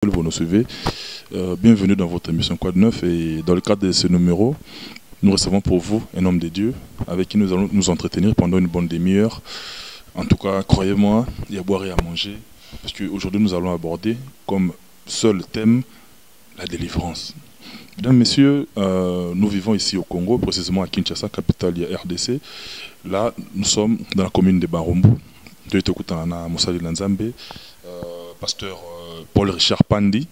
Vous nous suivez. Bienvenue dans votre émission Quoi de Neuf, et dans le cadre de ce numéro, nous recevons pour vous un homme de Dieu avec qui nous allons nous entretenir pendant une bonne demi-heure. En tout cas, croyez-moi, il y a à boire et à manger, parce qu'aujourd'hui nous allons aborder comme seul thème la délivrance. Mesdames, Messieurs, nous vivons ici au Congo, précisément à Kinshasa, capitale de la RDC. Là, nous sommes dans la commune de Barumbu. Pasteur Paul Richard Pandi,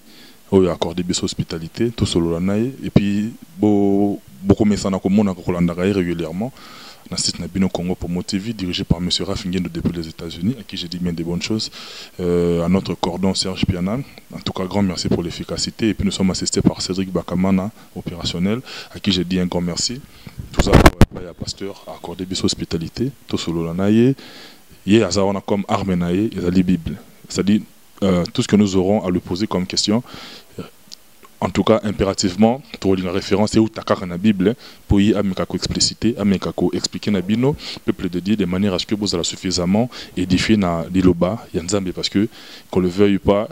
qui a accordé des hospitalité, tout solo et puis beaucoup de gens qui régulièrement dans le site Nabino Congo pour motiver, dirigé par M. Rafingendo depuis les États-Unis, à qui j'ai dit bien des bonnes choses, à notre cordon Serge Pianal. En tout cas, grand merci pour l'efficacité. Et puis nous sommes assistés par Cédric Bakamana, opérationnel, à qui j'ai dit un grand merci. Tout ça pour le pasteur a accordé des hospitalité, tout solo et comme Armenaye et la Bible. C'est-à-dire tout ce que nous aurons à lui poser comme question, en tout cas impérativement, pour une référence, c'est où tu as la Bible, pour y expliciter, expliquer na bino, peuple de Dieu, de manière à ce que vous allez suffisamment édifier na liloba, yanzambe, parce que qu'on le veuille pas,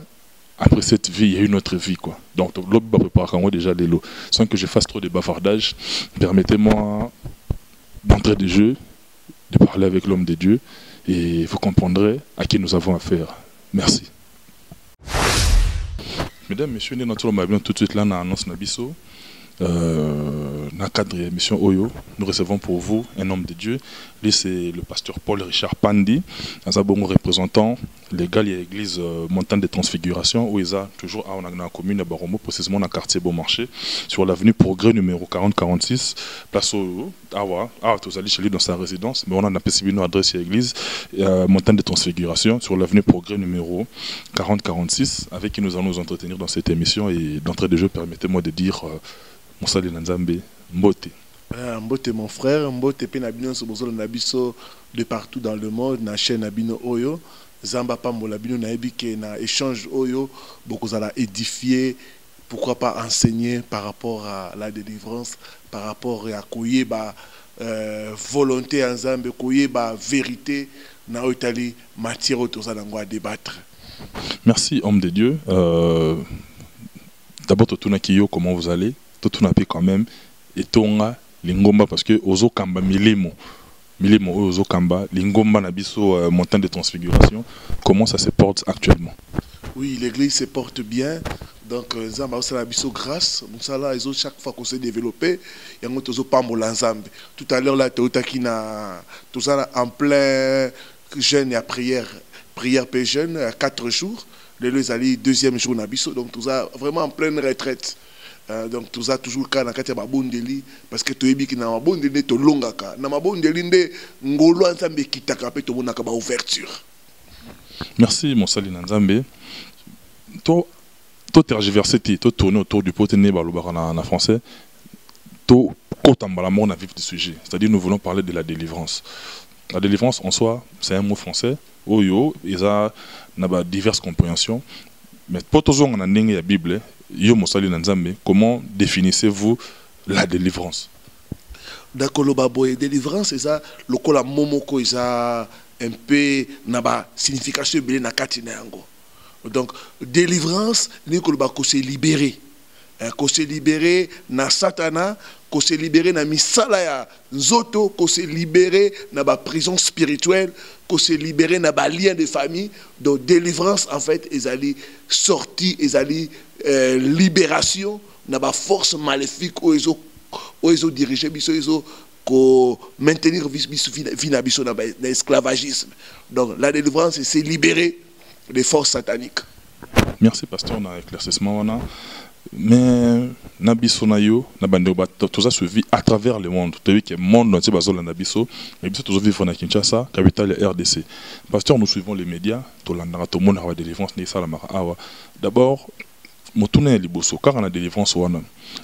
après cette vie, il y a une autre vie, quoi. Donc l'autre va préparer déjà les lots. Sans que je fasse trop de bavardage, permettez-moi d'entrer de jeu, de parler avec l'homme de Dieu, et vous comprendrez à qui nous avons affaire. Merci. Mesdames, Messieurs, nous sommes tout de suite là dans l'annonce Nabiso. Dans le cadre de l'émission Oyo, nous recevons pour vous un homme de Dieu. Lui, c'est le pasteur Paul Richard Pandi, un bon représentant légal de l'église Montagne de Transfiguration, où il a toujours dans la commune de Baromo, précisément dans le quartier Beaumarchais, sur l'avenue Progrès numéro 4046, place Oyo. Vous allez chez lui dans sa résidence, mais on a une adresse à l'église Montagne de Transfiguration, sur l'avenue Progrès numéro 4046, avec qui nous allons nous entretenir dans cette émission. Et d'entrée de jeu, permettez-moi de dire Moussali Nanzambe, Mbote. Mbote mon frère, Mbote pe nabino so bozolo nabiso de partout dans le monde, na chaîne nabino Oyo, Zamba Pambola bino na ebike na échange Oyo, beaucoup za édifier, pourquoi pas enseigner par rapport à la délivrance, par rapport à koye ba volonté en Zambie, koye ba vérité na Italie matière autour à débattre. Merci homme de Dieu. D'abord Totuna Kiyo, comment vous allez? Totuna Pi quand même et Tonga Lingomba, parce que Ozo Kamba Milimo Ozo Kamba Lingomba Nabiso Montagne de Transfiguration, comment ça se porte actuellement? Oui, l'église se porte bien. Donc Zamba Osa Nabiso grâce, Moussala ils ont chaque fois qu'on s'est développé, il y a un Ozo Pambola Nzambe. Tout à l'heure là Teotaki na tout ça en plein jeûne et à prière paix jeûne à 4 jours. Les alliés deuxième jour Nabiso, donc tout ça vraiment en pleine retraite. Donc tout ça toujours quand on a bondeli parce que tu es bien qui n'a bondeli to longa ka na bondeli nde ngolo nzambe kitaka pe to monaka ba ouverture. Merci Moussali Nzambe. To tergiverser to tourner autour du pot né balobara en français. To kotambala mon vif du sujet. C'est-à-dire nous voulons parler de la délivrance. La délivrance en soi, c'est un mot français. Oyo, il y a diverses compréhensions. Mais pour tous on a la Bible, comment définissez-vous la délivrance? D'accord, la délivrance, c'est ça. Le kola momoko, c'est un peu naba signification belé na katinango. Donc délivrance, ni ko ba ko se libérer. Ko se libérer na satana, ko se libérer na misala ya nzoto, ko se libérer na ba prison spirituelle, ko se libérer na ba lien de famille. Donc délivrance en fait, ils allaient sortir, ils allaient libération na ba force maléfique où ils ont dirigé biso ils ont maintenir vie biso na l'esclavagisme. Donc la délivrance c'est libérer les forces sataniques. Merci pasteur, on a éclaircissement on a. Mais nabiso na yo na bande tout ça se vit à travers le monde. Tu as vu que le monde entier bazol nabiso, mais biso toujours vivre na Kinshasa, capitale de RDC. Pasteur, nous suivons les médias, to landara to monde a délivrance ni sala mara awa. D'abord Motune liboso car on a délivrance wana.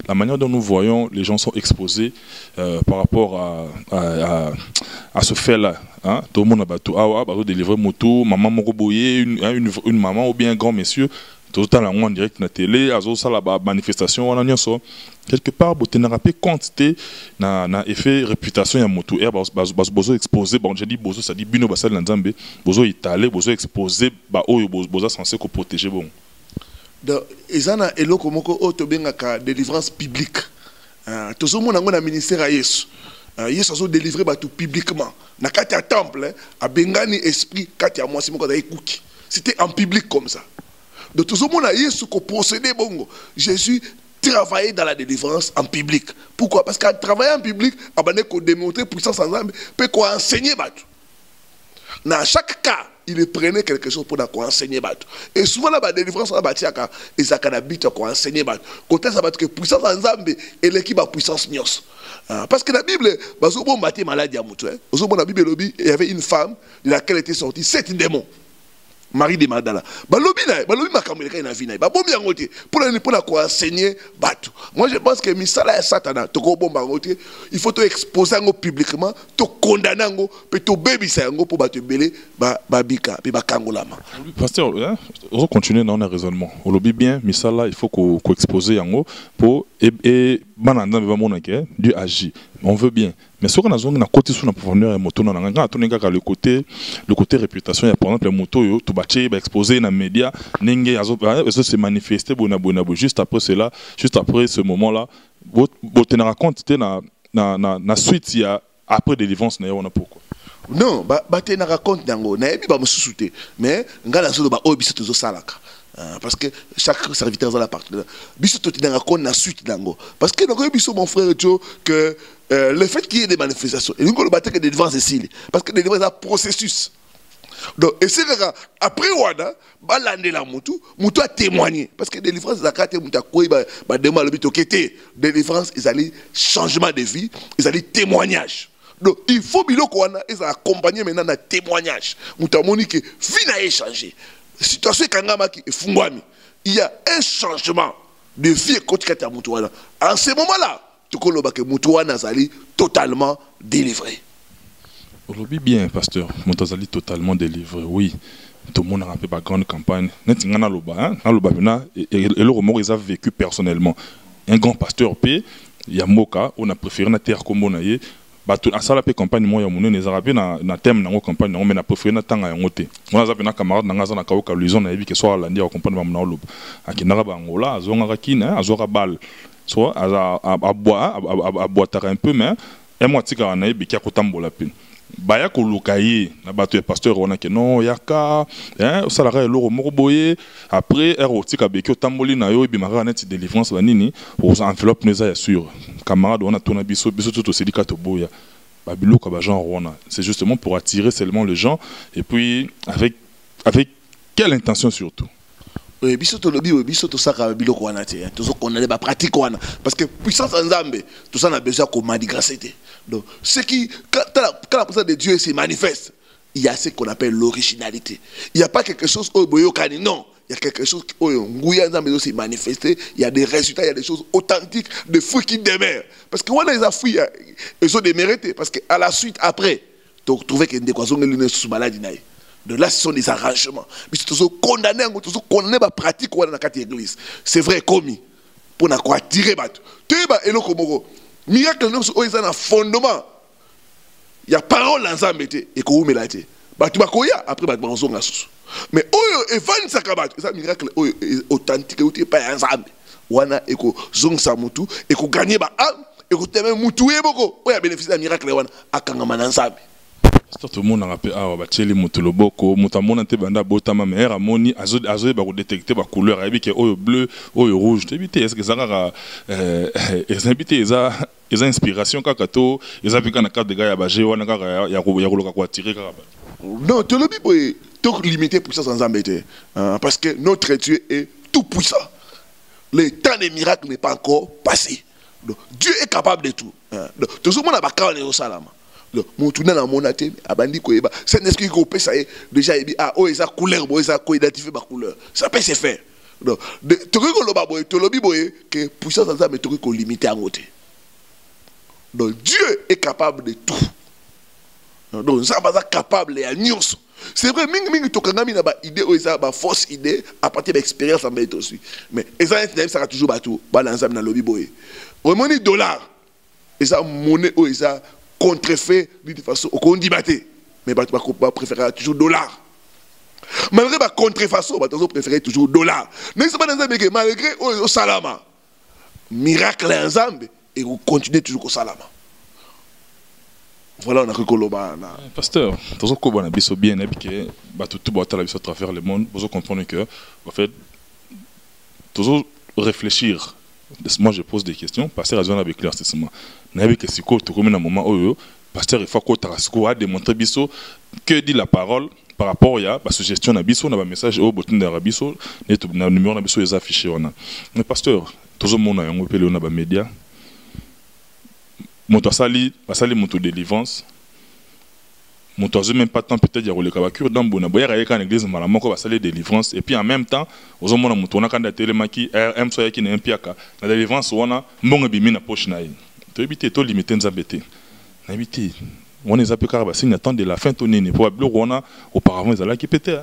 La manière dont nous voyons les gens sont exposés par rapport à ce fait-là, hein, tout le monde a battu awa, bazo délivrer moto, maman moko boyé, une maman ou bien un grand monsieur. Tout le temps en direct na télé, azo ça la manifestation on a so quelque part botenarape quantité na effet réputation ya moto et bozo exposé bon j'ai dit bozo ça dit bino basal nzambe bozo italé bozo exposé ba oyo bozo censé ko protéger bon. Donc, ezana eloko moko otobengaka délivrance publique. Tout le monde a un ministère à Yesu. Yesu a délivré tout publiquement. Na kati ya temple, a bengani esprit kati ya moi simoko da ekuki. C'était en public comme ça. Donc tout le monde a Yesu ko procédé bongo. Jésus travaillait dans la délivrance en public. Pourquoi? Parce qu'à travailler en public, a démontré puissance en âme, peut enseigner batou. Dans chaque cas, il prenait quelque chose pour enseigner batou. Et souvent la délivrance on a bâti à et ça habite pour enseigner batou. Quand ça que puissance en âme et l'équipe a puissance nios. Parce que la Bible, bazo bâti maladie à mutu. Bazo la Bible lobby, il y avait une femme de laquelle étaient sortis 7 démons. Marie de Magdala. Balobi makambo ka na vina. Ba bombi yangote pour la enseigner batou. Moi je pense que misala ya Satan to bomba ngote, il faut te exposer ngo publiquement, to condamner ngo, pe to bebisa ngo pour bato belé ba bika pe ba kangolama. Pasteur, on continue dans un raisonnement. On lobby bien misala, il faut qu'on exposer yango pour et bananda va mona ke Dieu agit. On veut bien. Mais ce qu'on a besoin de côté sur la profondeur et moto dans le côté réputation, il y a par exemple les motos tout bâti exposé dans les médias, n'engé ça se manifester juste après cela, juste après ce moment-là, vous tenez compte na suite il y a après délivrance na on a pourquoi. Non, tu na raconte nango na ebi ba mususuté mais ngala zo ba obiso tozo salaka. Parce que chaque serviteur a la partie. Biso to na raconte na suite nango. Parce que donc biso mon frère Joe que le fait qu'il y ait des manifestations, et nous le bâtons que des délivrance ici, parce que des délivrance c'est un processus. Donc, et c'est que après Wada, balande la moutou a témoigné, parce que délivrance c'est la carte mouta quoi, demande le but au kété, délivrance ils allaient changement de vie, ils allaient témoignage. Donc il faut bilo qu'on a, ils accompagner maintenant d'un témoignage. Mouta moni que vie n'a changé. Situation kangama qui est fungwami, il y a un changement de vie côté kata moutou Wada. En ce moment-là. Que Moutouana Zali totalement délivré. Aujourd'hui bien, pasteur, Moutouana totalement délivré, oui. Tout le monde a un peu de grande campagne. Et le remords, ils ont vécu personnellement. Un grand pasteur, il y a Moka, on a préféré la terre comme on a eu. À ça, la campagne, moi, on a rappelé na thème dans la campagne, on a préféré la tanga yangote. On a appelé un camarade dans la Kaoka, l'usine, on a vu que soit l'Andia, on campagne, on a eu. À Kinaraba, Angola, Zonga Kine, Azora Bal. Soit à boire un peu, mais et moi tika on a eu bikia kotambola pin baya ko lokaye na bato pasteur on a que non yaka hein salaire loro moroboye après ero tika bikio tamboli na yo bimara net délivrance la nini pour enveloppe neza ya sûr camarade on a tourné biso tout syndicat to boya babilo ka ba genre on a c'est justement pour attirer seulement les gens et puis avec quelle intention surtout. Oui, biso to saka biloko wana te, to so connaît ba pratique wana parce que puissance en Nzambe, tout ça on a besoin qu'on manifeste. Donc ce qui quand la présence de Dieu se manifeste, il y a ce qu'on appelle l'originalité. Il n'y a pas quelque chose au boyokani, non, il y a quelque chose qui nguya Nzambe doit se manifester, il y a des résultats, il y a des choses authentiques, des fruits qui demeurent parce que wana les fruits ils ont démérité parce que à la suite après, tu trouves que des poissons les sous maladie naï. De là, ce sont des arrangements. Mais si tu es condamné, tu es condamné à pratiquer dans la église. C'est vrai, commis. Pour nous attirer. Tu es miracle, nous sommes un fondement. Il y a parole dans Zambé et qu'on met là. Tu vas après, tu vas faire mais il y a un miracle authentique. Tu n'es pas un Zambé. Wana et qu'on zong sa mutu et qu'on gagne ba âme et qu'on t'aime mutu et beaucoup. Il y a bénéficié d'un miracle wana à Kangamana Zambé. Tout le monde a rappelé ah bacheli mutuloboko mutamona te banda botama mais ramoni azo ba détecter ba couleur avec oyo bleu oyo rouge t'ébiter est-ce que ça va invité les inspiration kakato les appliquer na carte de gars ya ba je wana kaka ya koloka ko attirer kaka non te lobi boy to limiter puissance en embêter parce que notre Dieu est tout puissant. Le temps des miracles n'est pas encore passé. Donc Dieu est capable de tout. Donc tout le monde a ba ka au salama. Moutuna na monate abandi koyeba c'est est-ce qu'il peut ça déjà ah oh esa couleur bo esa ko identifier ba couleur ça peut se faire donc to ko lo ba boy to lobi boy que puissance ça mais to ko limiter à côté donc Dieu est capable de tout donc ça va capable ya nyonso c'est vrai mingi to kangami na ba idée o esa ba fausse idée à partir d'expérience en mettre aussi mais esa ça sera toujours ba tout ba ensemble na lobi boy au monnaie dollar esa monnaie o esa contrefait de toute façon au dit batté mais bah préférer toujours dollar Malgré ma contrefaçon, ils préfèrent toujours dollar. Mais c'est pas dans un malgré au salama. Miracle en Zambie et vous continuez toujours au salama. Voilà, on a recoloba. Pasteur, toujours qu'on a bien que tout à travers le monde, vous comprenez que en fait toujours réfléchir. Moi je pose des questions, pasteur a besoin avec l'éclaircissement. N'avez que si tout comme un moment où pasteur il faut qu'on a démontré biso que dit la parole par rapport à la suggestion na biso, on a un message au bouton de rabiso, le numéro na biso est affiché on a. Mais pasteur, toujours mon a un peu on a ba média. Mon sali mon délivrance. Mon toise même pas tant peut-être dire le kabakure dans bona boya raye kan église malamu ko ba sali délivrance et puis en même temps aux hommes mon tona kan da telemaki RM so yaki na mpiaka na délivrance wana mbongo bimi na poche na ye. To éviter to limiter nzambete. Na éviter on les appelle car si n'attend de la fin to nini pour ablo wana auparavant ils allaient qui péter.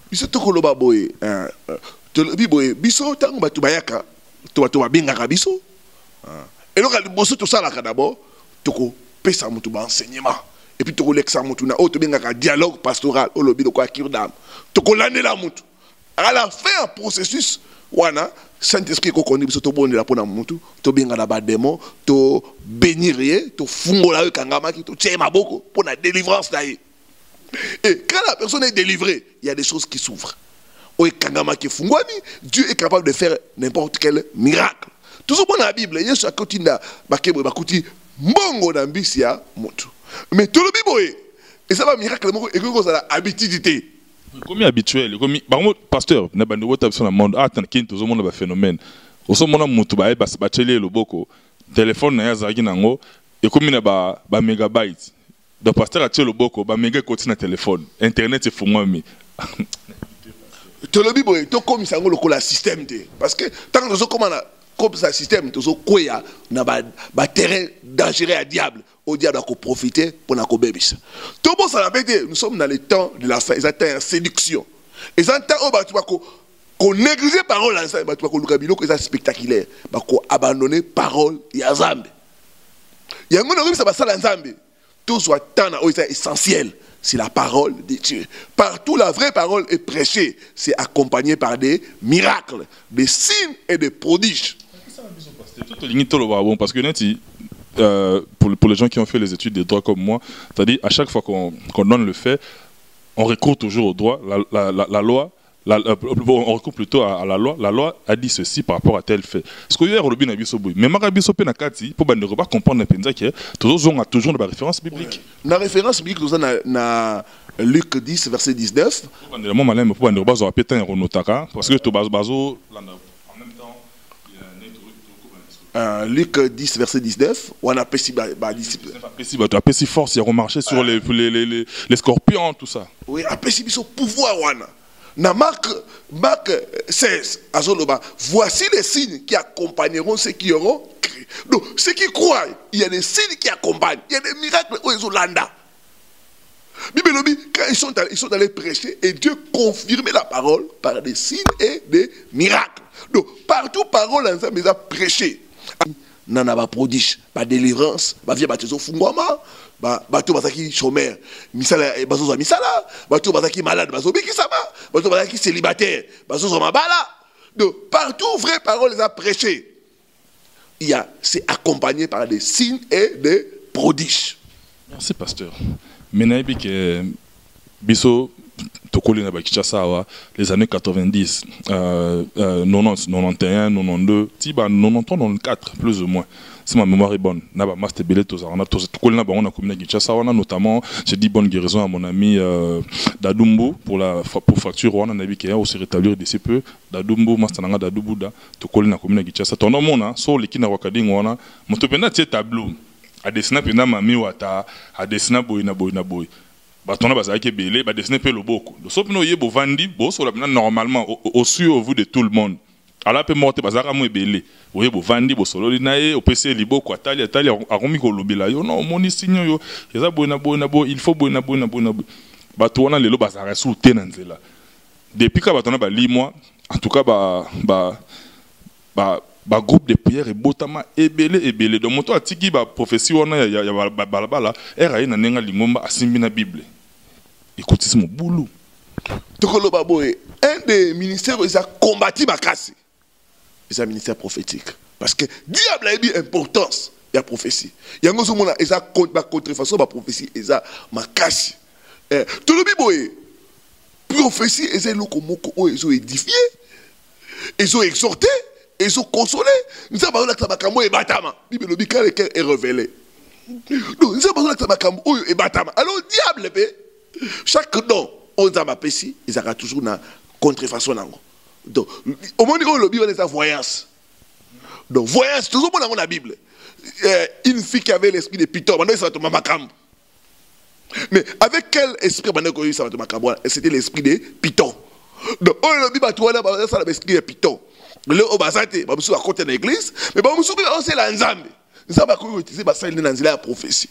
Biso to koloba boy to boy biso tango batu bayaka to babinga ka biso. Et donc le bosso tout ça là d'abord toko pesa mutu ba enseignement et puis toko lexa mutu na auto benga ka dialogue pastoral au lobby de quoi kirdam toko l'année la mutu à la fin processus wana Saint-Esprit ko koni biso to bonne la pona mutu to benga na ba démon to bénir to fungola kangama ki to tchema boko pour la délivrance là. Et quand la personne est délivrée, il y a des choses qui s'ouvrent. O kangama ki fungwani, Dieu est capable de faire n'importe quel miracle. Toujours dans la Bible, il y a ce côté là, bakebre bakuti mbongo na mbisia moto. Mais tout le Bible et ça va miracle et que ça la habitude. Comme habituel, comme par contre pasteur, na bande wota sur le monde, attends kin tout le monde ba phénomène. Au so mona mutu ba ba bachele loboko, téléphone na ya zaki nango et comme na ba mégabytes. Donc pasteur a tchelo loboko ba méga côté na téléphone, internet c'est fou moi mais tout le Bible to comme ça ngolo la système parce que tant que comment comme ça système toujours quoi na ba terrain dangereux à diable au diable à profiter pour na ko bebis tout bon ça la nous sommes dans le temps de la fin ils attendent séduction ils attendent au batu qu'on négliger parole ensemble batu ko luka biloko ça spectaculaire ba ko abandonner parole ya Zambe yango na ça ba sala Nzambe tout soit tant au c'est essentiel. C'est la parole de Dieu. Partout la vraie parole est prêchée. C'est accompagné par miracles, des signes et des prodiges. Parce que pour les gens qui ont fait les études de droit comme moi, c'est-à-dire à chaque fois qu'on donne le fait, on recourt toujours au droit, la loi. On recourt plutôt à la loi. La loi a dit ceci par rapport à tel fait. Ce que hier Robin a dit mais Marabiso Penakati pour ne pas comprendre que toujours on a toujours la référence biblique. La référence biblique nous a Luc 10 verset 19. Pour ne pas répéter un renotaka parce que Tobazo en même temps Luc 10 verset 19 on a pessi disciple. Tu as pessi force, il a remarché sur les scorpions tout ça. Oui, a pessi son pouvoir wana. Dans Marc 16, voici les signes qui accompagneront ceux qui auront cru. Donc, ceux qui croient, il y a des signes qui accompagnent, il y a des miracles aux Hollandais. Quand ils sont allés prêcher, et Dieu confirmait la parole par des signes et des miracles. Donc, partout, parole ensemble, ils ont prêché. Nana ba prodige, ba délivrance, ba via baptizo fungwama, bato bazaki chômeur, misala bazo za misala, bato bazaki malade, bazo biki sama, bato bazaki célibataire, bazo za mabala. Donc partout vraie parole les a prêché. C'est accompagné par des signes et des prodiges. Merci pasteur. Maintenant que biso tokoli na Kinshasa les années 90 90 91 92 tiba 93 94 plus ou moins si ma mémoire est bonne na ba master belé tozana tokoli na bango na commune Kinshasa wana notamment j'ai dit bonne guérison à mon ami Dadumbu pour fracture wana na biki on se rétablir d'ici peu Dadumbu master nanga Dadubuda tokoli na commune Kinshasa tono mona so lekina wakading wana moto penda tie tableau a dessiner penda mami wata a dessiner boy na boy batona bazaki belé ba dessiner pe loboko do sopino yebo vandi bo so la normalement au su au vu de tout le monde ala pe morte bazaka mo belé oyebo vandi bo solo linaye opese liboko atali akomi ko lobela yo non moni sinyo yo eza bona il faut bona batona lelo bazaka sous te na nzela depuis ka batona ba limwa en tout cas ba groupe de prière et botama ebele donc moto atiki ba prophétie wana ya balabala era ina nenga lingomba asimbi na bible écoutez mon boulot tokoloba boye un des ministères ils a combattu makasi c'est un ministère prophétique parce que diable a eu importance il y a prophétie yango zo mona eza contrefaçon ba prophétie eza makasi tolobi boye prophétie eza loko moko o ezo édifier ezo exhorter ezo consoler nous avons la makambo e batama bible lobi quand le cœur est révélé donc nous avons la makambo o e batama alors diable pe chaque don on a ma péci ils a toujours na contrefaçon nango donc au monde où lobi on est en voyance donc voyance toujours bon dans la bible une fille qui avait l'esprit de Python maintenant ça va tomber makambo mais avec quel esprit maintenant ça va tomber makambo c'était l'esprit de Python donc on lobi ba toi là ça l'esprit de Python le obasate ba musu à côté de l'église mais ba musu on c'est la nzambe nzamba ko utiliser ba salle dans la prophétie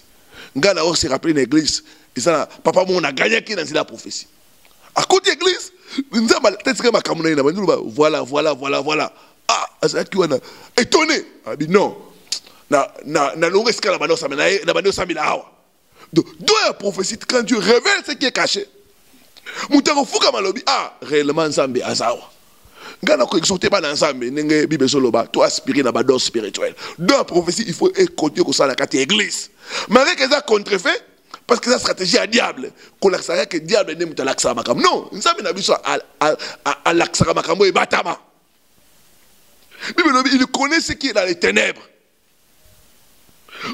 ngana on se rappeler l'église et ça papa mon a gagné qui dans la prophétie à côté de l'église nzamba peut-être que ma kamuna na bandu voilà ah ça qui on a étonné a dit non na longue escala bano ça na bano ça mila hawa donc dans la prophétie quand Dieu révèle ce qui est caché mutako fuka malobi ah réellement nzambe azawa ngana ko exhorter ba nzambe nenge bible soloba to aspirer na ba don spirituel dans la prophétie il faut continuer ko ça la carte église malgré que ça contrefait parce que ça stratégie à diable qu'on l'accès que diable ne muta l'accès makam non nzambe na biso à l'accès makambo e batama bible il connaît ce qui est dans les ténèbres.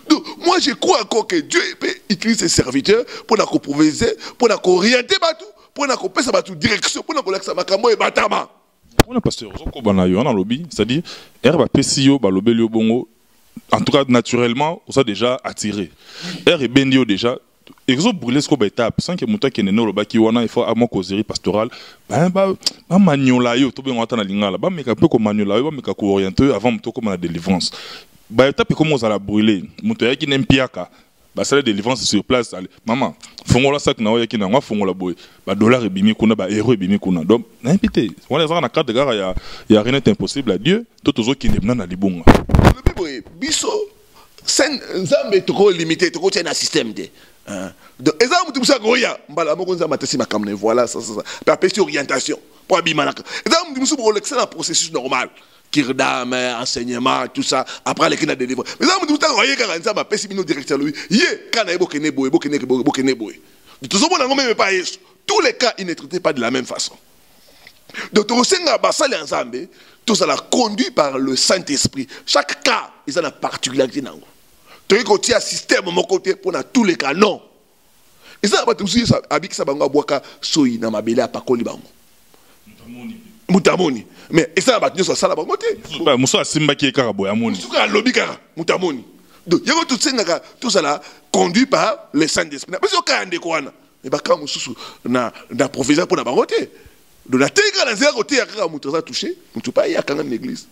Donc moi je crois encore que Dieu peut utiliser ses serviteurs pour la proposer pour la orienter batou pour la passer batou direction pour la l'accès makambo e batama. On a pasteur Zoko Banayo en lobby, c'est-à-dire herbe PCO balobelio bongo en tout cas naturellement on s'est déjà attiré. Herbe et bendio déjà exo brûler ce qu'on étape sans que muta qui neno loba ki wana il faut à mon causerie pastorale ba maniola yo to be ngata na lingala ba meka peu ko maniola yo ba meka ko orienter avant muto comme la délivrance. Ba étape comment on va brûler muto ya ki nempiaka ba sala délivrance sur place maman fongola sac na oyaki na ngwa fongola boy ba dollar ebimi kuna ba euro ebimi kuna donc na invité on les a na carte de gare ya rien n'est impossible à Dieu tout ozo ki ndemna na libunga le boy biso sen nzambe trop limité trop tient un système de donc exemple tout ça goya mbala moko nzambe atesi makamne voilà ça pa pesi orientation pour abimanaka exemple tout pour l'excellent processus normal kirdam enseignement tout ça après les kina délivre mais ça tout ça voyez quand ça m'a pesi mino directeur lui yé kana ebokene boy bokene boy tout ça bon même pas yesu tous les cas ils ne traitaient pas de la même façon donc to senga basali ensemble tout ça la conduit par le Saint-Esprit chaque cas ils ont la particularité nango to ko tia système mon côté pour na tous les cas non et ça ba tout ça abiki ça banga boaka soyi na mabele apakoli bango mutamoni mais et ça va tenir sur ça là bas côté ba muso asimba ki kaka boya moni muso ka lobi kaka mutamoni donc yego tout ça tout ça là conduit par le Saint-Esprit parce que quand ndeko wana et ba ka mususu na prophète pour na ba côté donc la tega na zéro côté ya kaka muto ça touché muto pas ya kanga l'église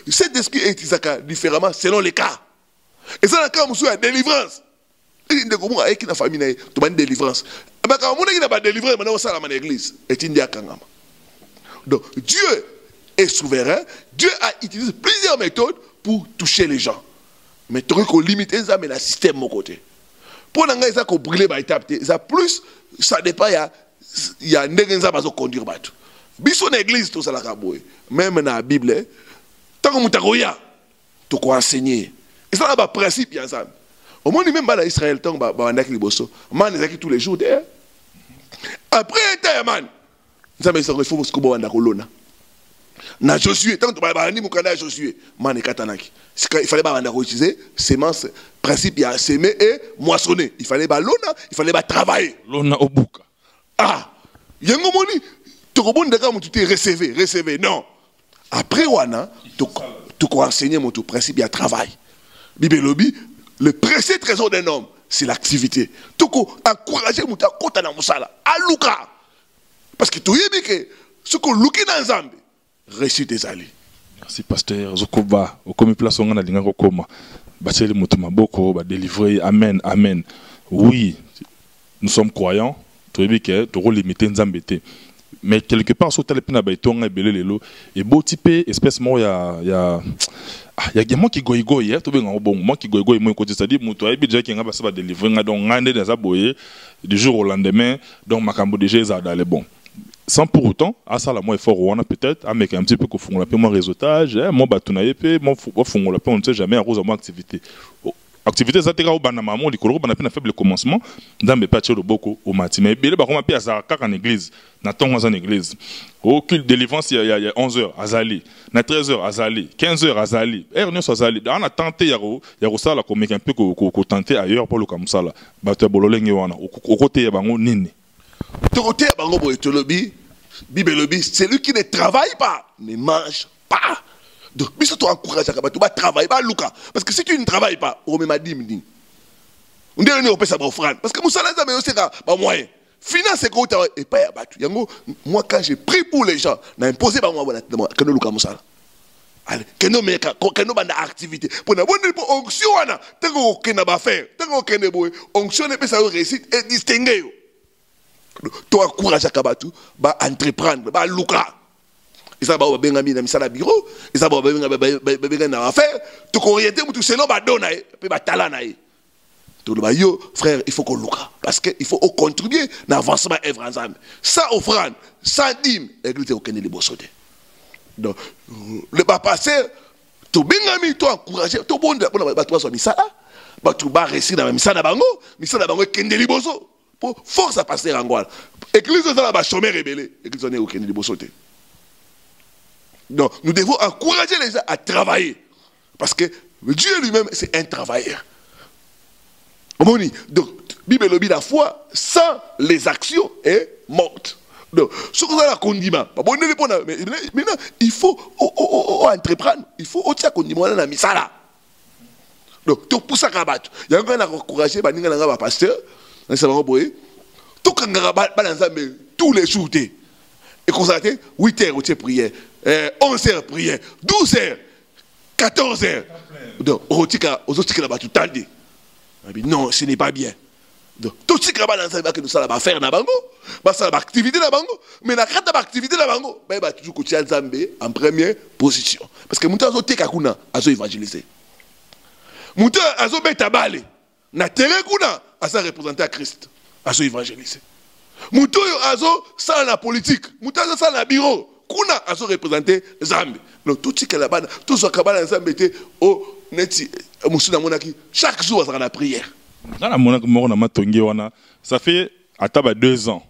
cet esprit est isaka différemment selon les cas et ça na ka muso ya délivrance ndeko mo avec na famille na to ba délivrance ba ka mo na ba délivrance maintenant ça la l'église et tindi akanga. Donc Dieu est souverain, Dieu a utilisé plusieurs méthodes pour toucher les gens. Mais tu as limité ça, mais le système mon côté. Pour l'engagement, ça qu'on brûle par étape, ça plus ça dépend il y a des gens qui conduire bateau. Bisson église tout ça la kaboué. Même dans la Bible, tant que mutagoya, tu peux enseigner. Et ça là bas principe il y a ça. Au moins même dans Israël tant que on a qui bosso, man les tous les jours derrière. Après un man ça me semble faut que banda kolona na Josué tant que bandi mukanda Josué man katanaki il fallait banda ko utiliser semence principe il y a semer et moissonner il fallait ba lona il fallait ba travailler lona obuka ah yengo moni to ko bonda ka mutu te recevoir non après wana tu ko enseigner mon tout principe il y a travail bible lobi le précieux trésor d'un homme c'est l'activité tu ko encourager mutu kota na musala aluka. Parce que tu sais que ce qu'on look dans Zambie, réussite des alliés. Merci pasteur Zokoba. Au comme place on a linga koma. Bacheli mutuma boko ba délivrer. Amen, amen. Oui, nous sommes croyants. Tu sais que tu rôle limité Nzambete. Mais quelque part sur tel pina baitonga belé lelo et beau type espèce moi il y a moi qui goigoy hein tu veux bon moi qui goigoy moi côté c'est-à-dire muto ai déjà qui nga ba délivrer nga donc ngande dans ça boyer du jour au lendemain donc makambo déjà ça d'aller bon sans pour autant, à ça, la moi effort, on a peut-être, avec un petit peu qu'on fait mon réseautage, moi, batunaye, moi, on ne sait jamais, à rose à moi activité. Activité, ça, t'es au banamamo, les colons, on a un faible commencement, dans mes patchs, le beaucoup, au matin. Mais, il y a un en église, n'a pas en église. Au culte de délivrance, il y a 11h, à Zali, na 13h, à Zali, 15h, à Zali, à Zali. On a tenté, il y a ça, là, qu'on met un peu, qu'on tenté ailleurs, pour le comme ça, là. Bateau, bololeng, au côté, il y a bango, nini. Au côté, il y a bango, c'est lui qui ne travaille pas, ne mange pas. Donc, mais ça, tu encourages à travailler, parce que si tu ne travailles pas, on met ma dîme. On dit on peut savoir offrande. Parce que mon salaire, c'est un moyen. Finance, c'est quoi? Et pas abattu. Moi, quand j'ai pris pour les gens, j'ai imposé par moi que nous lucons ça. Allez, que nous mettons activité. Pour nous donner une onction, tant qu'on n'a faire, tant qu'on n'a pas onction, on peut savoir réussite et distinguer. Tu encourages à Kabatu, entreprendre, lucrer. Et ça va bien dans le bureau, et ça va bien dans l'affaire, tu orientes, tu sais, non, donner, puis talent. Frère, il faut qu'on loue, parce qu'il faut contribuer à l'avancement de l'œuvre. Sans offrande, sans dîme, l'église est au Kenya, les beaux sautés. Donc, le passé, tu bien ami, tu encouragé, tu bon, tu vas misala, tu vas réussir dans la misala bango Kenya, les beaux sautés. Pour force à passer en Angola. L'église est là, chômeur rebelle, l'église est au Kenya, les beaux sautés. Donc, nous devons encourager les gens à travailler. Parce que Dieu lui-même, c'est un travailleur. Donc, Bible le dit la foi, sans les actions, est morte. Donc, ce que ça a condiment. Maintenant, il faut entreprendre. Il faut aussi condiment dans la misala. Donc, tout pour ça, il y a un gars qui a encouragé, il y a un pasteur, tous les jours, et constaté 8 heures de prière, 11 heures de prière, 12 heures, 14 heures. Donc, non, ce n'est pas bien. Donc, tout ce que nous allons faire dans bango, activité dans bango, mais la carte d'activité dans bango, bah toujours côté Zambé en première position. Parce que muta zo teka kuna azo évangéliser. Muta azo beta balé, na terrain kuna azo représenter à Christ, azo évangéliser. Muta azo ça la politique, muta azo ça la bureau, kuna azo représenter Zambé. Donc tout ce que là-bas, tout ce que là-bas Zambé était au neti musuna monaki chaque jour ça la prière. Ça fait à table 2 ans.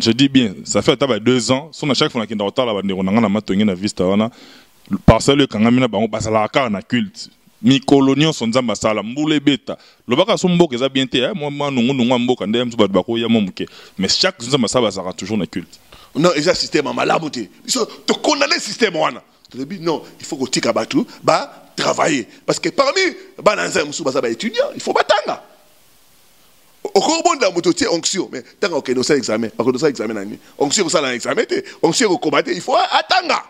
Je dis bien, ça fait à table 2 ans. Si on a chaque fois qu'on a retard là-bas, on a matongi na vista wana. Parce que quand on a bango basala ka na culte. Mi colonion son zamba sala mbule beta. Le baka son mboka za bien té. Moi nungu mboka ndem su bako ya momuke. Mais chaque zamba sala sera toujours na culte. Non, il y a un système en malaboté. Ils sont condamner le système wana. Non, il faut que tu kabatu travailler. Parce que parmi les étudiants, il faut batanga. Au cours de la moto, tu onction. Mais tant qu'on a un examen, onction, ça un examen, onction au combattre, il faut attendre.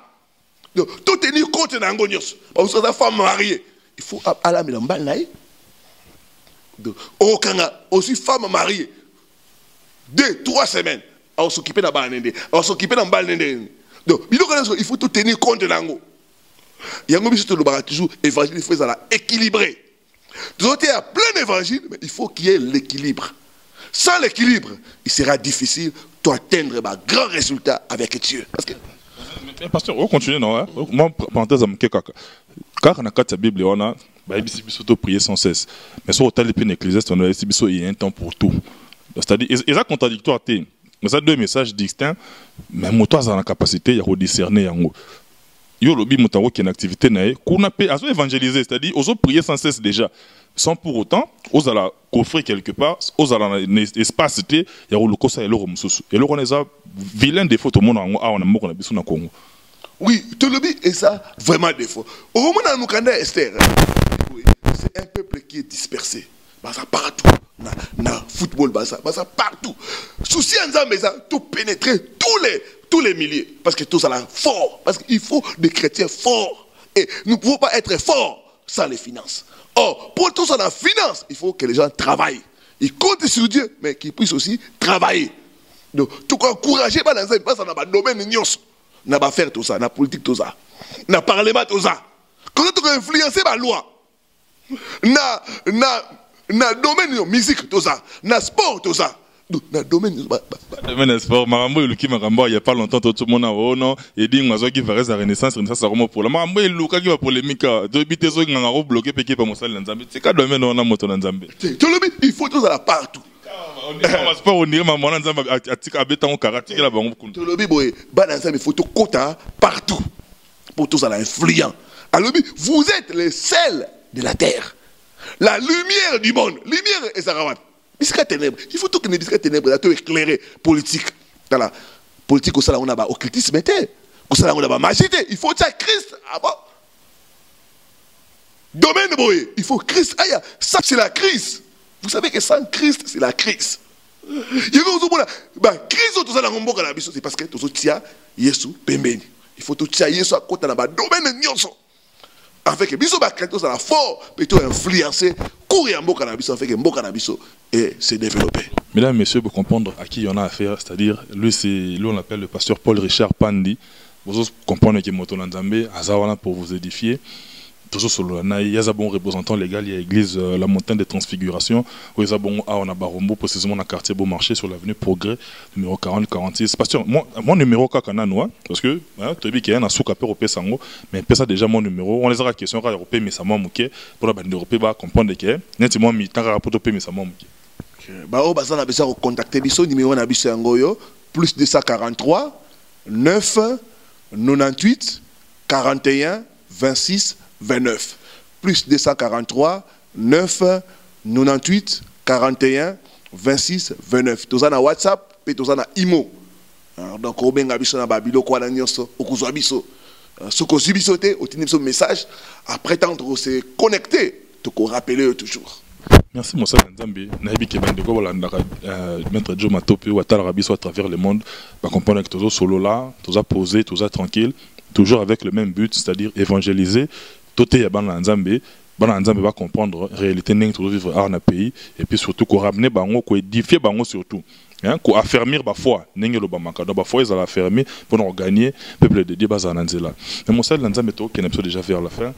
Donc, tout tenir compte de l'angonios. Parce que la femme mariée, il faut aller à la maison. Aussi, femme mariée, 2-3 semaines, on s'occupe de la balle. On s'occupe de la balle. Donc, il faut tout tenir compte de l'ango. Il y a un toujours évangile, il faut équilibrer. Donc, il y a plein d'évangiles, mais il faut qu'il y ait l'équilibre. Sans l'équilibre, il sera difficile d'atteindre un grand résultat avec Dieu. Parce que... Mais pasteur, on continue, non? Moi, parenthèse, car on a la Bible, on a prier sans cesse. Mais sur le tel Ecclésiaste, on a il y a un temps pour tout. C'est-à-dire, il y a contradictoire. Mais ça, 2 messages distincts, mais moi, j'ai la capacité de discerner. Yo lobi mutawo qui est une activité nae qu'on a pu évangéliser, c'est-à-dire aux prier sans cesse déjà, sans pour autant aux ala coffrer quelque part, aux ala espace il y a le kosa et le romususu et le connaît vilain défaut tout le monde en a on a moko na biso na Congo. Oui, tout le monde est ça vraiment défaut. Au moment où nous connaissons Esther, c'est un peuple qui est dispersé, ça partout, na football ça partout. Souci en Zambie ça tout pénétrer tous les milliers. Parce que tout ça là fort. Parce qu'il faut des chrétiens forts. Et nous ne pouvons pas être forts sans les finances. Or, pour tout ça dans la finance, il faut que les gens travaillent. Ils comptent sur Dieu, mais qu'ils puissent aussi travailler. Donc, tout cas, encourager dans le domaine de l'union. N'a pas faire tout ça, n'a politique tout ça. N'a parlement tout ça. Quand tu as influencé la loi, n'a domaine de musique tout ça, n'a sport tout ça. dans le domaine domaine sport marambo eluki makambo il y a pas longtemps tout le monde oh non et dit ngwazo qui va la renaissance ça comme pour la marambo eluka qui va polémique de bité zo nganga bloquer péké pa mosala nzambe c'est ka domaine on a moto nzambe il faut tout ça partout on sport on dirait maman nzambe atika abeta on karaté la bango kuntu tolobi boye ba nzambe faut tout kota partout pour tout ça influent alors vous êtes les sels de la terre la lumière du monde lumière et ça bisca ténèbres il faut tout que les bisca ténèbres là tout éclairer politique dans la politique au ça on a ba occultisme au ça on a ba magie il faut ça Christ avant domaine boy il faut Christ aya ça c'est la crise vous savez que sans Christ c'est la crise il faut ba crise tout ça dans mboka na biso c'est parce que tout tia Yesu pembeni il faut tout tia Yesu à côté na ba domaine nyonso avec que biso ba chrétien ça la fort plutôt influencer courir en mboka na biso avec que mboka na biso et se développer. Mesdames, messieurs, pour comprendre à qui on a affaire, c'est-à-dire lui on l'appelle le pasteur Paul Richard Pandi. Vous comprenez que Moto Nzambe azawana pour vous édifier. Toujours sur le il y a un bon représentant légal, il y a l'église La Montagne des Transfigurations, où il y a bon on a Barombo, précisément dans le quartier Beaumarchais, sur l'avenue Progrès, numéro 40-46. Pasteur, mon numéro kakana parce que tu as dit qu'il y a un souk à Péropé Sango, mais ça déjà mon numéro, on les a la question, on a mais ça m'a manqué, pour la bande européenne, comprendre que, nettement, il y a un rapport de mais ça m'a manqué. Bah, on a besoin de contacter le numéro on a besoin de plus 243 9 98 41 26 29 plus 243 9 98 41 26 29 tous na WhatsApp et tous na Imo donc on benga biso na babilo kwa na nyonso okuzwa biso soko zibisote otini biso message après tendre se connecter to ko rappeler toujours. Merci Moussa Nzambe nayebi ke bande ko bolandaka maître Joe Matope ou atala biso à travers le monde ba comprendre que toujours solo là tous a posé tous a tranquille toujours avec le même but c'est-à-dire évangéliser tout est ban Nzambe va comprendre réalité n'est tout vivre dans le pays et puis surtout qu'on ramener bango qu'on édifier bango surtout hein qu'on affermir ba foi n'est le bamaka donc ba foi ils allaient affermir pour nous gagner peuple de Dieu bazananzela mais Moussa Nzambe to qui est déjà vers la fin.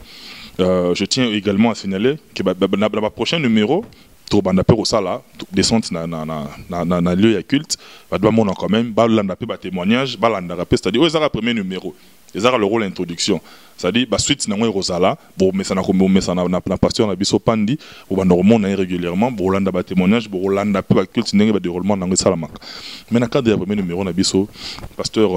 Je tiens également à signaler que dans le prochain numéro, tout le monde sala descente na lieu ya culte, va doit mon quand même, balanda pe ba témoignage, balanda rapé, c'est-à-dire ils le premier numéro, ils le rôle introduction, c'est-à-dire ba suite na ngwe rozala, bon mais ça na pasteur na biso Pandi, ou ba normalement régulièrement, bon landa ba témoignage, bon landa pe ba culte n'engé ba déroulement na ngwe salamaka. Mais dans le cadre du premier numéro na biso, pasteur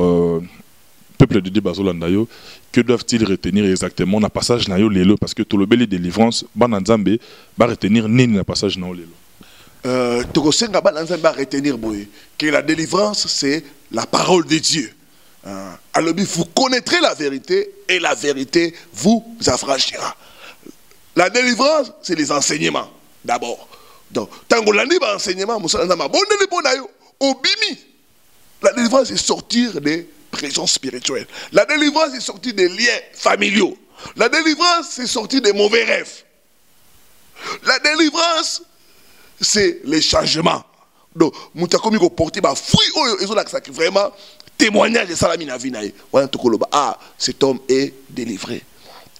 peuple de Bazolandayo, que doivent-ils retenir exactement dans le passage nayo lelo parce que tout le bel délivrance bananzambe va retenir nini na passage nayo lelo tokosenga bananzambe va retenir boy que la délivrance c'est la parole de Dieu. Alors vous connaîtrez la vérité et la vérité vous affranchira. La délivrance c'est les enseignements d'abord. Donc tango landi ba enseignement musala ma bonne bonayo obimi. La délivrance c'est sortir des prison spirituelle. La délivrance est sortie des liens familiaux. La délivrance c'est sortir des mauvais rêves. La délivrance c'est les changements. Donc, mutakomi ko porter ba fruit oyo ezola ça vraiment témoignage de salamina vinaye. Wana tokoloba ah cet homme est délivré.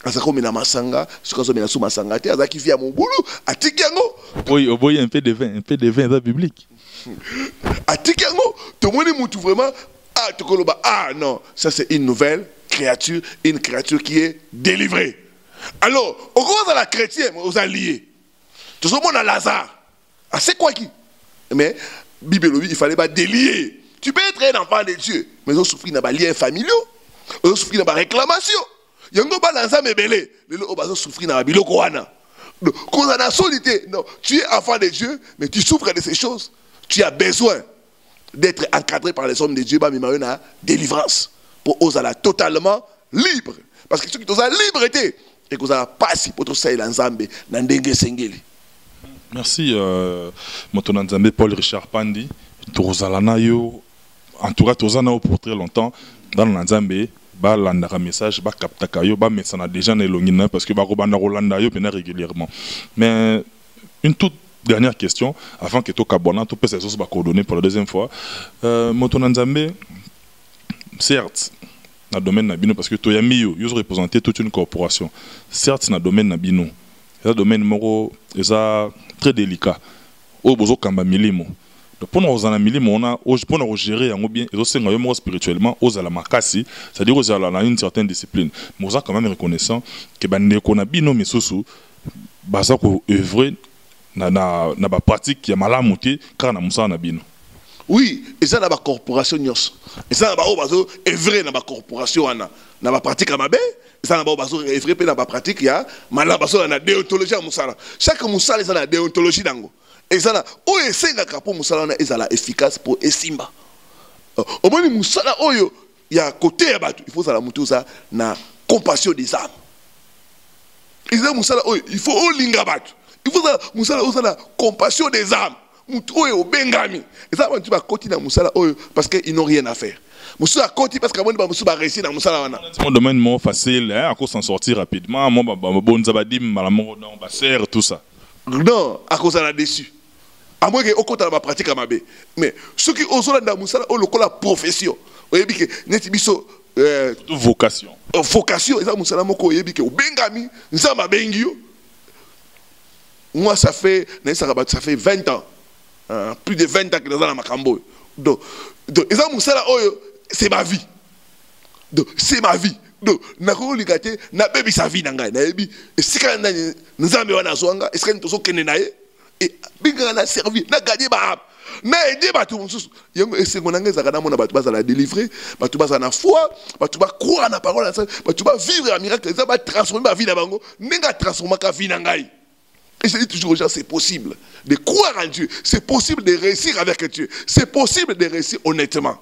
Azako mina masanga, sikozo mina sou masanga te azaki via mon boulot, atiki yango. Oui, au boy un peu de vin dans biblique. Atiki yango, to moni mutu vraiment ah, ah non, ça c'est une nouvelle créature, une créature qui est délivrée. Alors, au commence à la chrétienne, aux alliés. Tout le monde a Lazare. Ah, c'est quoi qui? Mais, Bible, il fallait pas délier. Tu peux être un enfant de Dieu, mais on souffre d'un lien familiaux, on souffre d'une réclamation. Il y a un Lazare mais belé, on souffre d'un bilokoana. Donc, quand on a la solité, non, tu es enfant de Dieu, mais tu souffres de ces choses. Tu as besoin d'être encadré par les hommes de Dieu, mais il y a une délivrance pour oser totalement libre. Parce que ceux qui ont la liberté, et que vous avez passé pour tout ça, il Nzambe, Nandenge Sengeli. Merci, Moto Nzambe Paul Richard Pandi. En tout cas, pour très longtemps, dans Nzambe, balandaka message, captaka yo, messana déjà nelongina parce que bakobanda rolanda yo pena régulièrement. Mais une toute dernière question, avant que tu abonnes, tu peux ces choses coordonnées pour la deuxième fois. Moto Nzambe, certes, dans le domaine Nabino, parce que tu as mis, ils ont représenté toute une corporation. Certes, dans le domaine Nabino, c'est un domaine très délicat. Au bozo kamba milimo. pour nous en amili mona pour nous gérer yango bien et aussi ngayo spirituellement aux ala makasi c'est-à-dire aux ala na une certaine discipline mais on quand même reconnaissant que bande ko na bino misusu baza ko œuvrer na ba pratique ya malamu te car na musa na bino. Oui, et ça dans la corporation nyos. Et ça dans la bazo œuvrer dans la corporation na ba pratique amabe, et ça dans la bazo œuvrer pe na ba pratique ya mala bazo na déontologie musala. Chaque musala ça na déontologie dango. Et ça là, o esenga pour musala na ezala efficace pour esimba. Au moins musala oyo ya côté ya batu, il faut ça la mutu ça na compassion des âmes. Et ça musala oyo, il faut o linga batu. Il faut ça musala oyo ça la compassion des âmes. Mutu oyo bengami. Et ça tu vas continuer na musala oyo parce qu'ils n'ont rien à faire. Musala continue parce que moi ba musu ba réussir na musala wana. Mon domaine moins facile hein, à cause s'en sortir rapidement, moi ba bonza ba dim malamu on ba serre tout ça. Non, à cause de la déçu. À moins que au côté de ma pratique à ma bé. Mais ceux qui osent la moussala ont le la profession. Vous voyez que netibiso vocation. Vocation, et ça moussala moko vous que au bengami, ça m'a bengio. Moi ça fait 20 ans. Plus de 20 ans que dans la Macambo. Donc et ça moussala c'est ma vie. Donc c'est ma vie. Donc nakolo ligate na bebi sa vie nanga na yebi esika na nzambe wana zwanga esika ntoso kene naye et binga na servi na gagner ba na aider ba tout mususu yango esengo nanga ezaka na mona ba tuba la délivrer ba tuba na foi ba tuba croire na parole na ba tuba vivre un miracle ça va transformer ma vie na bango ninga transformer ka vie nanga. Et je dis toujours aux gens, c'est possible de croire en Dieu, c'est possible de réussir avec Dieu, c'est possible de réussir honnêtement.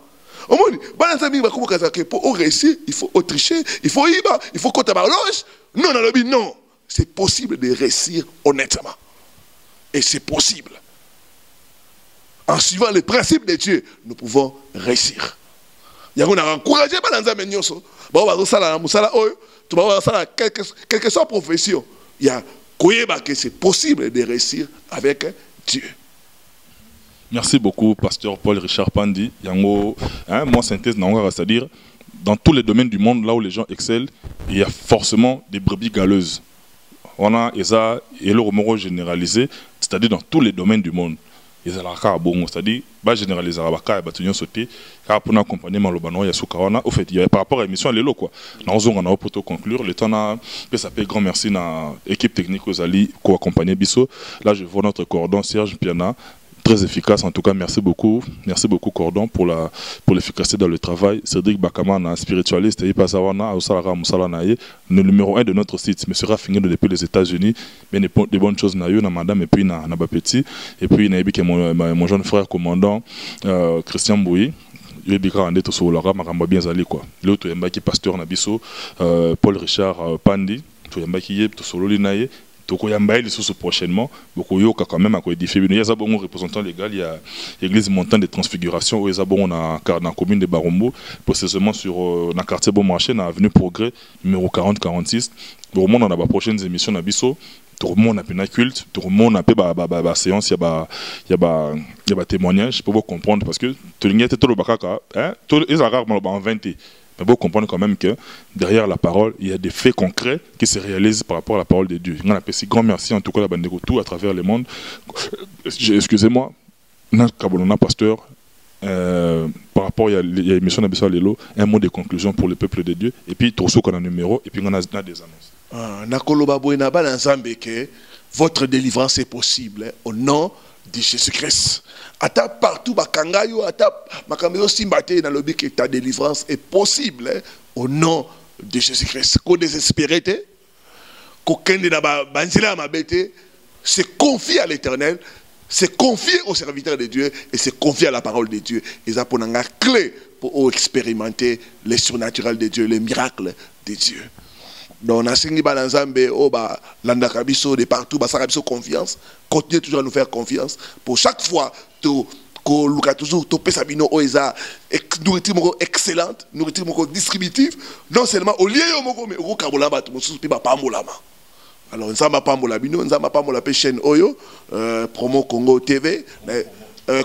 Au moins, pour réussir, il faut tricher, il faut compter par l'ange. Non, non, c'est possible de réussir honnêtement. Et c'est possible. En suivant les principes de Dieu, nous pouvons réussir. Il y a encouragé par l'ensemble. Quelle que soit la profession, il y a que c'est possible de réussir avec Dieu. Merci beaucoup, pasteur Paul Richard Pandi. Yango, moi, synthèse, c'est-à-dire, dans tous les domaines du monde, là où les gens excellent, il y a forcément des brebis galeuses. On a ça et le remoro généralisé, c'est-à-dire dans tous les domaines du monde. C'est-à-dire, généraliser car pour accompagner Malobano Yasukawana, au fait, il y a par rapport à l'émission, les quoi. Nous pour conclure, le temps a s'appelle grand merci à l'équipe technique aux Ali qui accompagné Bisso. Là, je vois notre cordon Serge Piana. Très efficace, en tout cas, merci beaucoup Cordon pour l'efficacité dans le travail. Cédric Bakama, spiritualiste, et Pasawana, le numéro 1 de notre site, mais sera fini depuis les États-Unis, mais des bonnes choses, madame, et puis na Bapeti, et puis mon jeune frère commandant Christian Bouy. Il est bien rendu sur le rama, bien zali quoi. L'autre est pasteur Nabiso, Paul Richard Pandi, tout est tout sur l'olinaye. Donc, il y a un prochainement, beaucoup de quand même à édifier. Il y a un représentant légal, il y a l'église Montagne de Transfiguration, où il y a dans la commune de Barombo, précisément sur le quartier Bon Marché, dans l'avenue Progrès, numéro 40-46. Tout le monde dans la prochaine émission à Bisso, tout le monde a un culte, tout le monde a une séance, il y a un témoignage, pour vous comprendre, parce que tout le monde est tout le monde, tout le monde en 20. Mais il faut comprendre quand même que derrière la parole, il y a des faits concrets qui se réalisent par rapport à la parole de Dieu. On appelle si grand merci en tout cas la bande de tout à travers le monde. Excusez-moi, pasteur, par rapport à l'émission d'Abissa Lelo, un mot de conclusion pour le peuple de Dieu. Et puis, tout ce qu'on a un numéro, et puis on a des annonces. Votre délivrance est possible au nom de Jésus-Christ. Ata partout bakangayo ata makamyo simbate dans le but que ta délivrance est possible au nom de Jésus-Christ. Ko désespéré te, ko kende na banzila mabete, se confier à l'Éternel, se confier au serviteur de Dieu et se confier à la parole de Dieu. Et ça pour une clé pour expérimenter les surnaturels de Dieu, les miracles de Dieu. Donc, on a signé Balanzambe, Landaka Bisso, de partout, Basarabiso confiance. Continuez toujours à nous faire confiance. Pour chaque fois, toujours, Sabino Oeza, nourriture excellente, nourriture distributive, non seulement au lieu de mais au Kabolaba, tout le monde, Pambolama. Alors, Nzamba Pambola Bino, Nzamba Pambola chaîne Oyo, Promo Congo TV,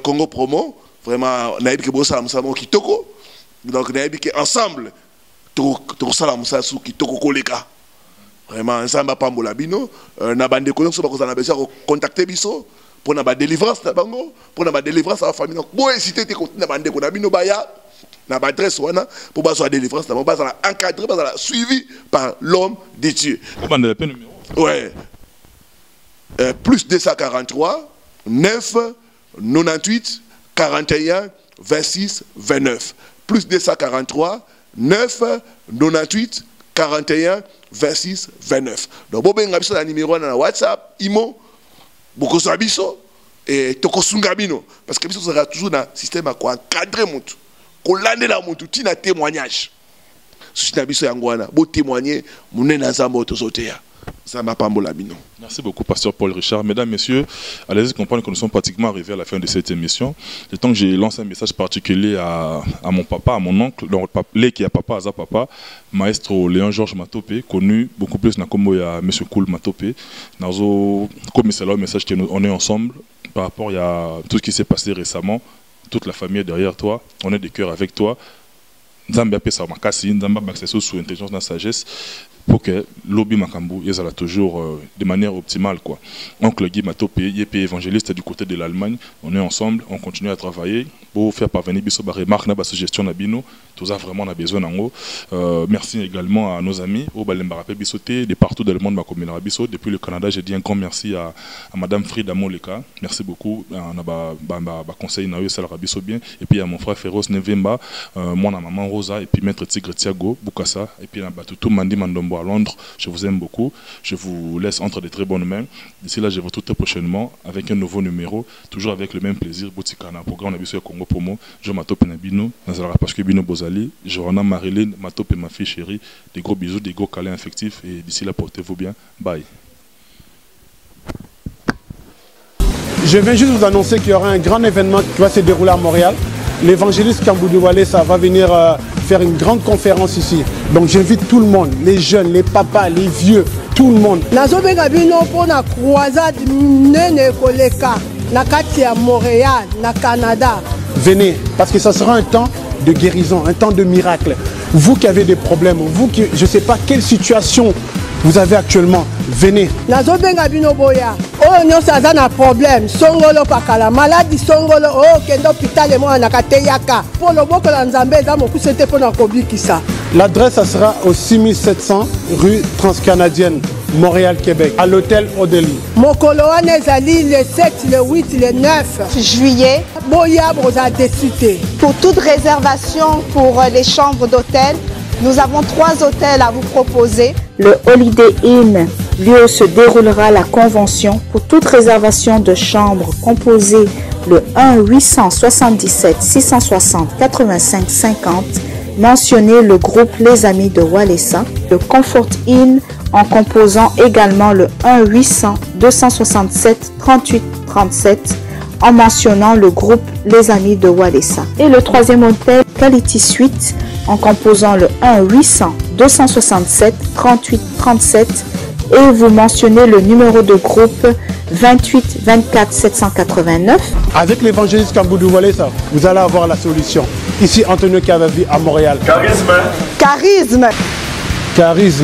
Congo Promo, vraiment, Naïbi Kebosa, Moussamo Kitoko. Donc, Naïbi ensemble. Tout ça la moussa sou qui toko koleka vraiment ensemble pambola bino na bande ko so ba ko na besoin contacter biso pour la délivrance na bango, pour la délivrance à la famille. Bon, hésiter te continuer bande qu'on a mis nos baya, na adresse wana pour baso la délivrance, na baso la encadré, baso la suivi par l'homme de Dieu. Ouais. Plus 243 9 98 41 26 29. Plus 243 9 98 41 26 29. Donc, si vous avez un numéro dans WhatsApp, IMO, beaucoup de biso et tokosunga bino parce que biso sera toujours dans système à encadrer mutu, ko landela mutu tina témoignage. Si na biso yangwana, bo témoigner munena nzambo tozoteya. Merci beaucoup, pasteur Paul Richard. Mesdames, messieurs, allez-y comprendre que nous sommes pratiquement arrivés à la fin de cette émission. Le temps que j'ai lancé un message particulier à mon papa, à mon oncle, qui a papa, Aza papa, maestro Léon Georges Matopé, connu beaucoup plus dans le monsieur Koul Matopé. Comme c'est là le message qu'on est ensemble par rapport à tout ce qui s'est passé récemment. Toute la famille est derrière toi, on est de cœur avec toi. Nzambe apé sa makasi, Nzambe accès sous intelligence dans sagesse pour que l'obi makambu yezala toujours de manière optimale quoi. Oncle Guy Matopé, yep évangéliste du côté de l'Allemagne, on est ensemble, on continue à travailler pour faire parvenir biso ba remarque na ba suggestion na bino, tout ça vraiment on a besoin nango. Merci également à nos amis au Balemba rappel bisoté de partout dans le monde makomela biso depuis le Canada, j'ai dit un grand merci à madame Frida Moleka. Merci beaucoup on a ba conseil na yo ça la biso bien et puis à mon frère Féroce Nevemba, moi na maman Rosa et puis maître Tigre Thiago Bukasa et puis na Batutu Mandi Mandombo à Londres. Je vous aime beaucoup. Je vous laisse entre de très bonnes mains. D'ici là, je vous retrouve très prochainement avec un nouveau numéro, toujours avec le même plaisir. Boutikana, programme Nabiso Congo Pomo. Je m'attends à Bino, Nazara parce que Bino Bozali, Johanna Marilyn, m'attends ma fille chérie. Des gros bisous, des gros câlins affectifs. Et d'ici là, portez-vous bien. Bye. Je viens juste vous annoncer qu'il y aura un grand événement qui va se dérouler à Montréal. L'évangéliste Kamboudu Wale, ça va venir faire une grande conférence ici. Donc j'invite tout le monde, les jeunes, les papas, les vieux, tout le monde. Pour la croisade à Montréal, au Canada. Venez, parce que ça sera un temps de guérison, un temps de miracle. Vous qui avez des problèmes, vous qui, je ne sais pas quelle situation vous avez actuellement, venez. Problème, songolo pakala maladie songolo oh kendo hôpital et moi nakateyaka pour le boko la nzambe za moku c'était pour na kobikisa. L'adresse ça sera au 6700 rue Transcanadienne Montréal Québec à l'hôtel Odeli. Mokolo wana ezali le 7 le 8 le 9 juillet boya broza décité. Pour toute réservation pour les chambres d'hôtel, nous avons 3 hôtels à vous proposer. Le Holiday Inn, lieu où se déroulera la convention. Pour toute réservation de chambre, composez le 1-867-660-85-50. Mentionnez le groupe Les Amis de Walesa. Le Comfort Inn en composant également le 1-800-267-38-37 en mentionnant le groupe Les Amis de Walesa. Et le 3e hôtel, Quality Suite, en composant le 1-800-267-38-37 et vous mentionnez le numéro de groupe 28 24 789. Avec l'évangéliste Kamboudu Wale, vous allez avoir la solution. Ici, Antonio Cavavi à Montréal. Charisme. Charisme. Charisme.